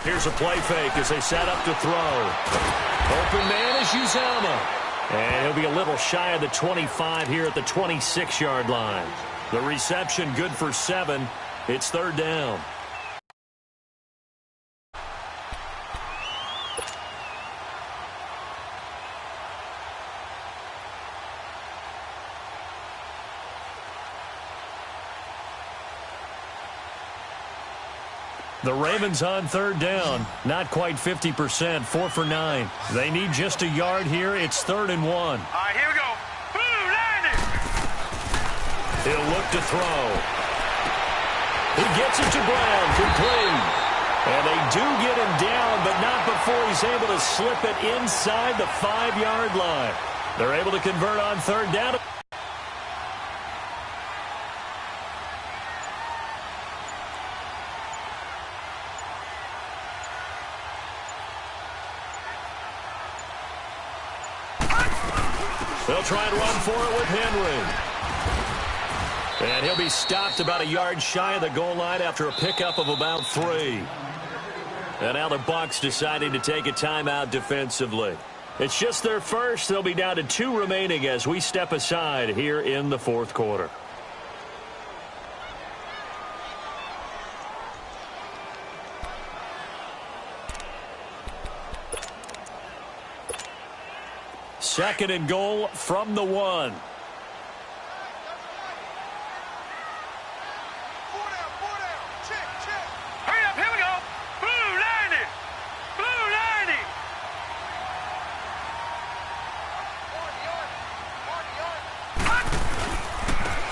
Here's a play fake as they set up to throw. Open man is Uzama. And he'll be a little shy of the 25 here at the 26-yard line. The reception good for 7. It's third down. The Ravens on third down. Not quite 50%, 4 for 9. They need just a yard here. It's 3rd and 1. All right, here we go. Boom, landed. He'll look to throw. He gets it to Brown, complete. And they do get him down, but not before he's able to slip it inside the 5-yard line. They're able to convert on third down. They'll try and run for it with Henry. And he'll be stopped about a yard shy of the goal line after a pickup of about 3. And now the Bucs deciding to take a timeout defensively. It's just their first. They'll be down to 2 remaining as we step aside here in the 4th quarter. Second and goal from the 1. Hurry up, here we go. Blue, landed. Blue, landed.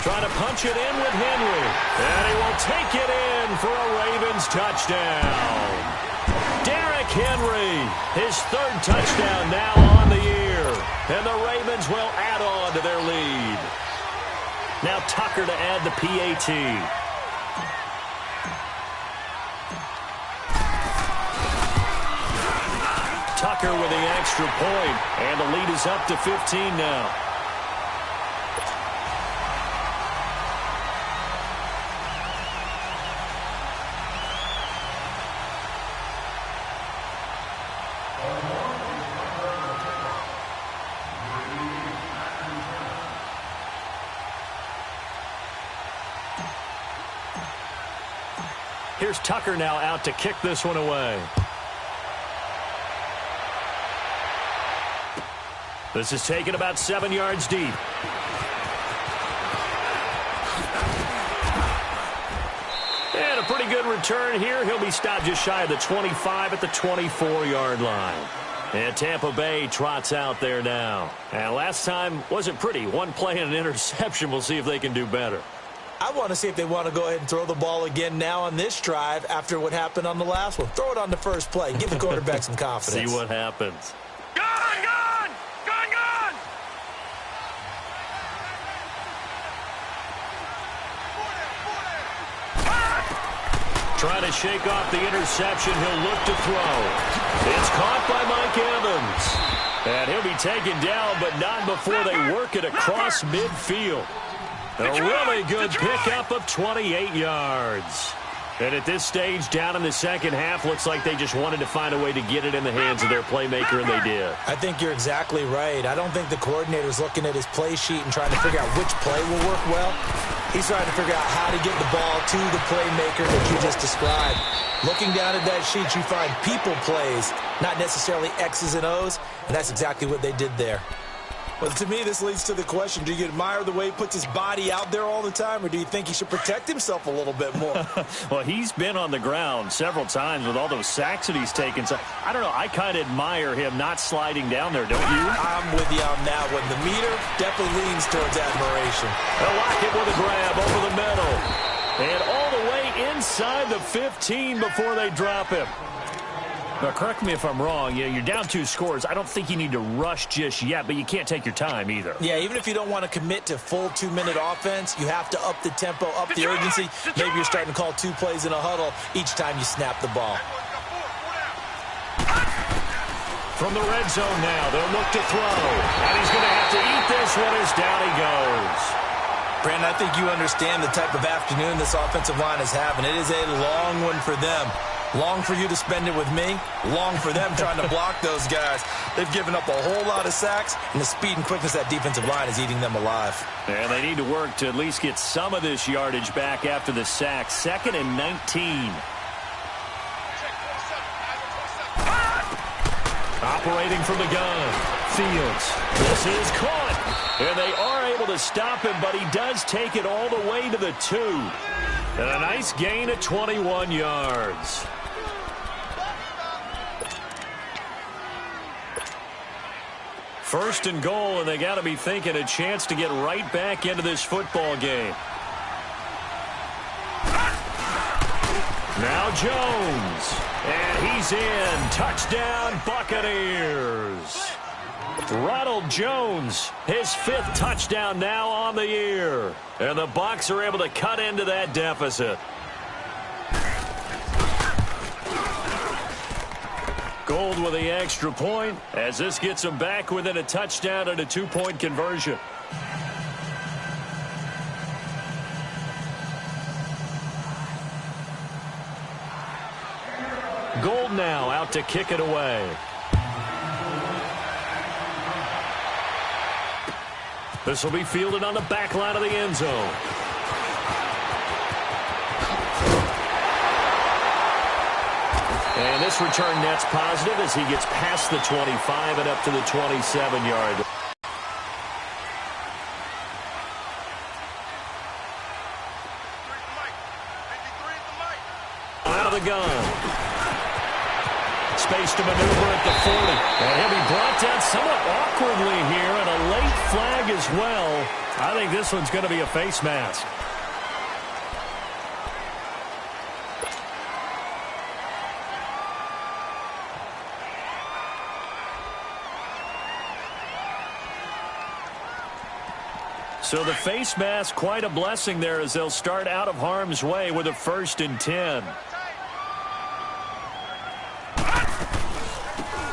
Trying to punch it in with Henry. And he will take it in for a Ravens touchdown. Derrick Henry, his 3rd touchdown now on the year. And the Ravens will add on to their lead. Now Tucker to add the PAT. Tucker with the extra point. And the lead is up to 15 now. Here's Tucker now out to kick this one away. This is taken about 7 yards deep. And a pretty good return here. He'll be stopped just shy of the 25 at the 24-yard line. And Tampa Bay trots out there now. And last time wasn't pretty. One play and an interception. We'll see if they can do better. I want to see if they want to go ahead and throw the ball again now on this drive after what happened on the last one. Throw it on the first play. Give the quarterback some confidence. See what happens. Gone, gone, gone, gone. Trying to shake off the interception. He'll look to throw. It's caught by Mike Evans. And he'll be taken down, but not before they work it across midfield. A really good pickup of 28 yards. And at this stage, down in the second half, looks like they just wanted to find a way to get it in the hands of their playmaker, and they did. I think you're exactly right. I don't think the coordinator's looking at his play sheet and trying to figure out which play will work well. He's trying to figure out how to get the ball to the playmaker that you just described. Looking down at that sheet, you find people plays, not necessarily X's and O's, and that's exactly what they did there. Well, to me, this leads to the question, do you admire the way he puts his body out there all the time, or do you think he should protect himself a little bit more? Well, he's been on the ground several times with all those sacks that he's taken. So, I don't know, I kind of admire him not sliding down there, don't you? I'm with you on that one. The meter definitely leans towards admiration. They'll lock it with a grab over the middle. And all the way inside the 15 before they drop him. Now, correct me if I'm wrong. You're down 2 scores. I don't think you need to rush just yet, but you can't take your time either. Yeah, even if you don't want to commit to full 2-minute offense, you have to up the tempo, up the urgency. Maybe you're starting to call 2 plays in a huddle each time you snap the ball. From the red zone now, they'll look to throw. And he's going to have to eat this one as down he goes. Brandon, I think you understand the type of afternoon this offensive line is having. It is a long one for them. Long for you to spend it with me. Long for them trying to block those guys. They've given up a whole lot of sacks, and the speed and quickness of that defensive line is eating them alive. And they need to work to at least get some of this yardage back after the sack. 2nd and 19. Operating from the gun. Fields. This is caught. And they are able to stop him, but he does take it all the way to the 2. And a nice gain of 21 yards. First and goal, and they got to be thinking a chance to get right back into this football game. Now Jones. And he's in. Touchdown, Buccaneers. Ronald Jones, his 5th touchdown now on the year. And the Bucs are able to cut into that deficit. Gold with the extra point as this gets them back within a touchdown and a 2-point conversion. Gold now out to kick it away. This will be fielded on the back line of the end zone. And this return net's positive as he gets past the 25 and up to the 27-yard. Out of the gun. Space to maneuver at the 40. And he'll be brought down somewhat awkwardly here, and a late flag as well. I think this one's going to be a face mask. So the face mask, quite a blessing there as they'll start out of harm's way with a 1st and 10.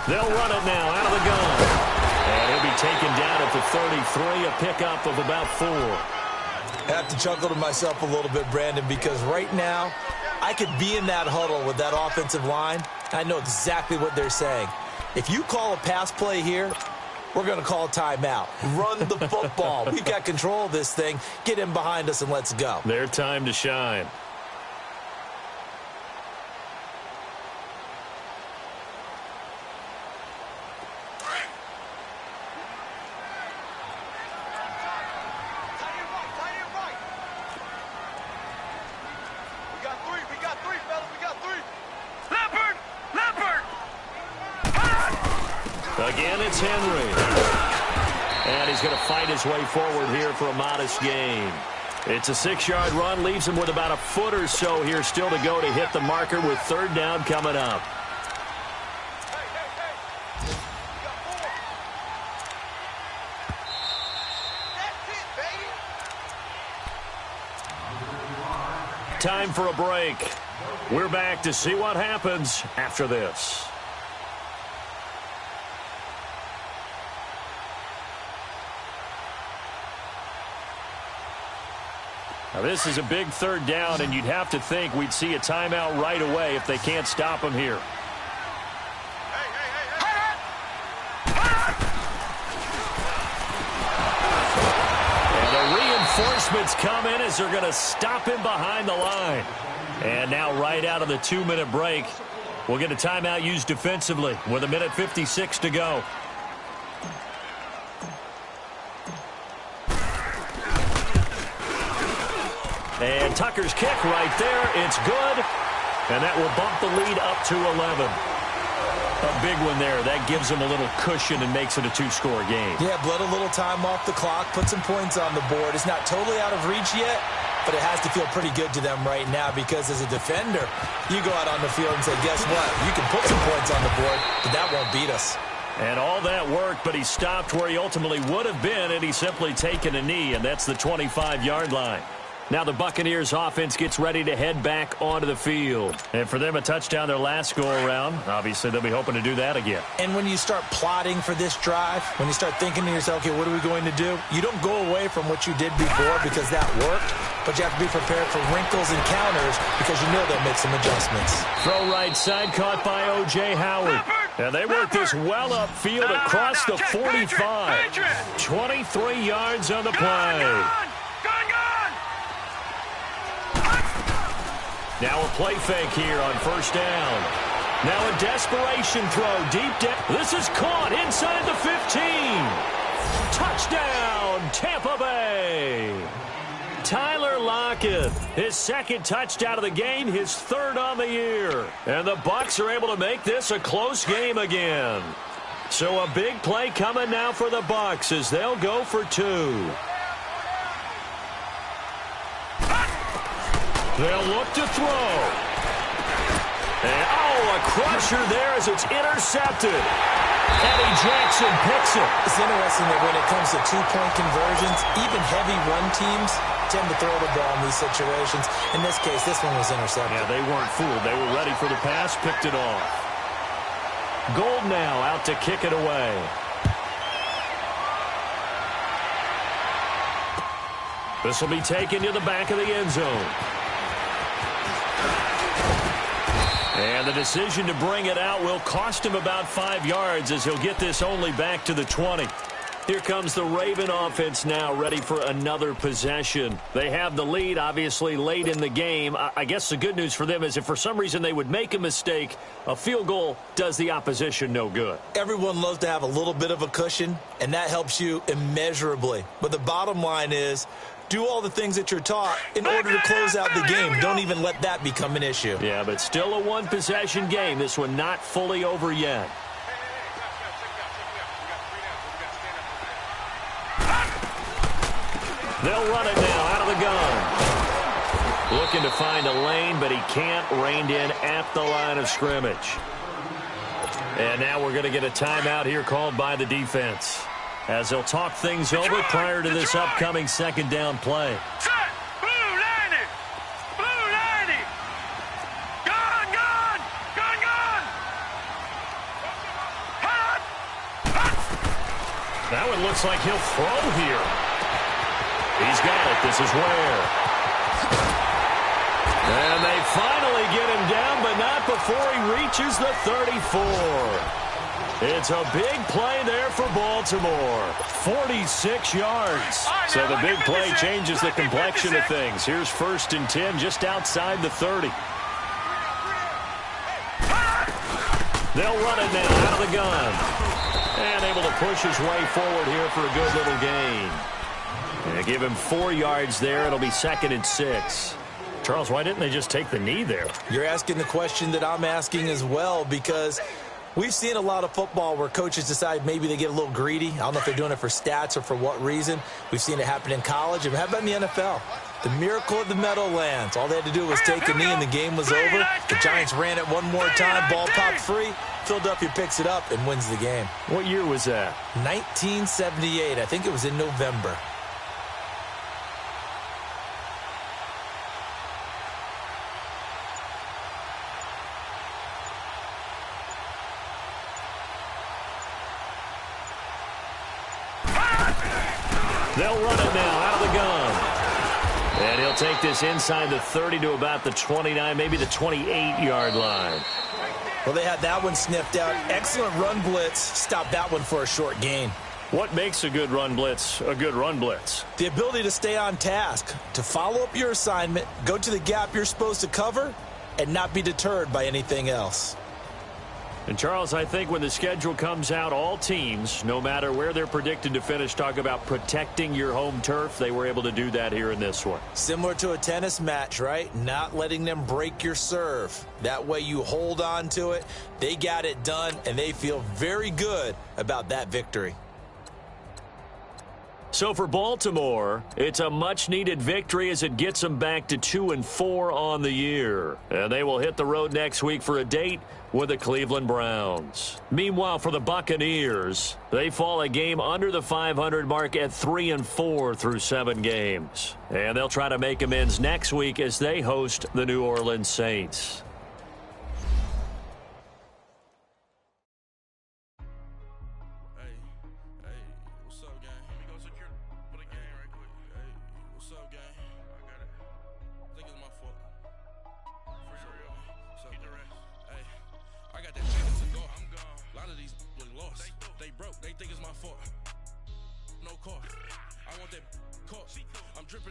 They'll run it now out of the gun. And he'll be taken down at the 33, a pickup of about 4. I have to chuckle to myself a little bit, Brandon, because right now I could be in that huddle with that offensive line. I know exactly what they're saying. If you call a pass play here, we're going to call a timeout. Run the football. We've got control of this thing. Get in behind us and let's go. Their time to shine. Again, it's Henry. And he's going to fight his way forward here for a modest gain. It's a 6-yard run, leaves him with about a foot or so here still to go to hit the marker with 3rd down coming up. Time for a break. We're back to see what happens after this. Now, this is a big 3rd down, and you'd have to think we'd see a timeout right away if they can't stop him here. And the reinforcements come in as they're going to stop him behind the line. And now right out of the 2-minute break, we'll get a timeout used defensively with 1:56 to go. And Tucker's kick right there. It's good. And that will bump the lead up to 11. A big one there. That gives them a little cushion and makes it a 2-score game. Yeah, bled a little time off the clock, put some points on the board. It's not totally out of reach yet, but it has to feel pretty good to them right now because as a defender, you go out on the field and say, guess what? You can put some points on the board, but that won't beat us. And all that work, but he stopped where he ultimately would have been, and he's simply taken a knee, and that's the 25-yard line. Now the Buccaneers offense gets ready to head back onto the field. And for them, a touchdown their last go-around. Obviously, they'll be hoping to do that again. And when you start plotting for this drive, when you start thinking to yourself, okay, what are we going to do? You don't go away from what you did before because that worked, but you have to be prepared for wrinkles and counters because you know they'll make some adjustments. Throw right side, caught by O.J. Howard. And they work this well upfield across the 45. 23 yards on the play. Now a play fake here on first down. Now a desperation throw deep down. This is caught inside the 15. Touchdown, Tampa Bay. Tyler Lockett, his second touchdown of the game, his third on the year. And the Bucs are able to make this a close game again. So a big play coming now for the Bucs as they'll go for 2. They'll look to throw. And, a crusher there as it's intercepted. Eddie Jackson picks it. It's interesting that when it comes to two-point conversions, even heavy run teams tend to throw the ball in these situations. In this case, this one was intercepted. Yeah, they weren't fooled. They were ready for the pass, picked it off. Gold now out to kick it away. This will be taken to the back of the end zone. And the decision to bring it out will cost him about 5 yards as he'll get this only back to the 20. Here comes the Raven offense now ready for another possession. They have the lead, obviously, late in the game. I guess the good news for them is if for some reason they would make a mistake, a field goal does the opposition no good. Everyone loves to have a little bit of a cushion, and that helps you immeasurably. But the bottom line is, do all the things that you're taught in order to close out the game. Don't even let that become an issue. Yeah, but still a one-possession game. This one not fully over yet. They'll run it now out of the gun. Looking to find a lane, but he can't. Reined in at the line of scrimmage. And now we're going to get a timeout here called by the defense, as they'll talk things over prior to this upcoming second down play. Set! Blue 90! Blue 90! Gone, gone! Gone, gone! Hot! Hot! That one looks like he'll throw here. He's got it. This is Ware. And they finally get him down, but not before he reaches the 34. It's a big play there for Baltimore. 46 yards. So the big play changes the complexion of things. Here's 1st and 10 just outside the 30. They'll run it now out of the gun. And able to push his way forward here for a good little gain. And give him 4 yards there. It'll be 2nd and 6. Charles, why didn't they just take the knee there? You're asking the question that I'm asking as well, because we've seen a lot of football where coaches decide maybe they get a little greedy. I don't know if they're doing it for stats or for what reason. We've seen it happen in college. And how about in the NFL? The miracle of the Meadowlands. All they had to do was take a knee and the game was over. The Giants ran it one more time. Ball popped free. Philadelphia picks it up and wins the game. What year was that? 1978. I think it was in November. They'll run it now out of the gun. And he'll take this inside the 30 to about the 29, maybe the 28-yard line. Well, they had that one sniffed out. Excellent run blitz. Stopped that one for a short gain. What makes a good run blitz a good run blitz? The ability to stay on task, to follow up your assignment, go to the gap you're supposed to cover, and not be deterred by anything else. And, Charles, I think when the schedule comes out, all teams, no matter where they're predicted to finish, talk about protecting your home turf. They were able to do that here in this one. Similar to a tennis match, right? Not letting them break your serve. That way you hold on to it. They got it done, and they feel very good about that victory. So for Baltimore, it's a much-needed victory as it gets them back to 2-4 on the year. And they will hit the road next week for a date with the Cleveland Browns. Meanwhile, for the Buccaneers, they fall a game under the 500 mark at 3-4 through 7 games. And they'll try to make amends next week as they host the New Orleans Saints.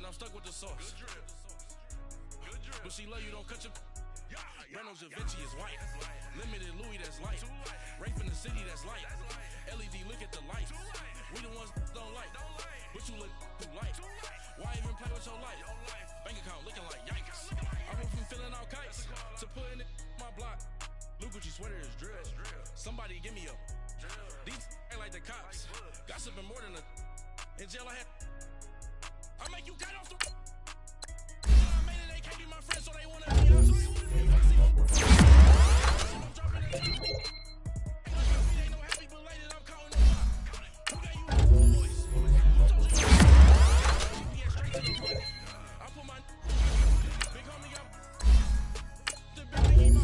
I'm stuck with the sauce. But she love you, don't cut your. Reynolds Da Vinci is white. Limited Louis, that's light. Rape in the city, that's light. LED, look at the light. We the ones don't like. But you look too light. Why even play with your life? Bank account looking like yikes. I went from filling out kites to putting it in my block. Blue Gucci sweater is drill. Somebody give me a. These ain't like the cops. Gossiping more than a. In jail I had. I make you cut off the. I made it, they can't be my friends, so they wanna be us. Ain't no happy belated, I'm counting the block. Who gave you boys? Yeah, straight to the money. I put my big homie up. The big game up.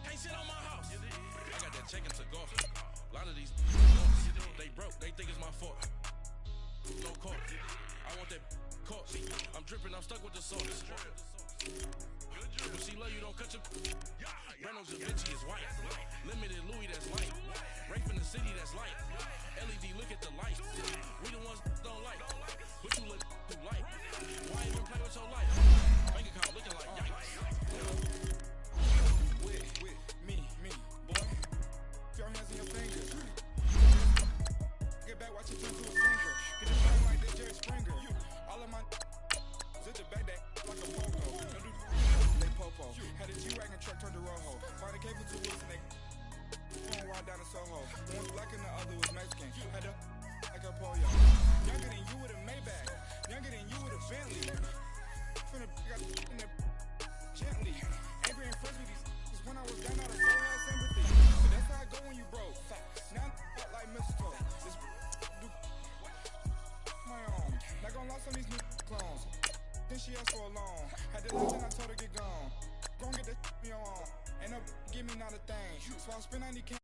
Can't sit on my house. I got that chicken to go. A lot of these they broke, they think it's my fault. No court. I want that court. I'm dripping, I'm stuck with the sauce. But she love you, don't cut your. Reynolds Da Vinci is white. Limited Louis, that's light. Rape in the city, that's light. LED, look at the light. We the ones don't like. But you look too light. Why even play with your life? Bank account looking like yikes. With me, boy. Your hands in your fingers. Get back, watch it turn to a singer. Get it back like this Jerry Springer. All of my zip the back that like a popo. Don't do they popo. Had a G-Wagon truck turned to Rojo. Find a cable 2 weeks and they phone wild down to Soho. One was black and the other was Mexican. Had a like a polio. Younger than you with a Maybach. Younger than you with a Bentley. Finna got in the gently. Angry and friends with these. When I was down out of soul had sympathy. But that's how I go when you broke. Now I'm like mistletoe. This do my own. Not gonna lost on these new clones. Then she asked for a loan. Had to leave and I told her get gone. Gon' get that me on. Ain't no give me not a thing. So I spend 90K.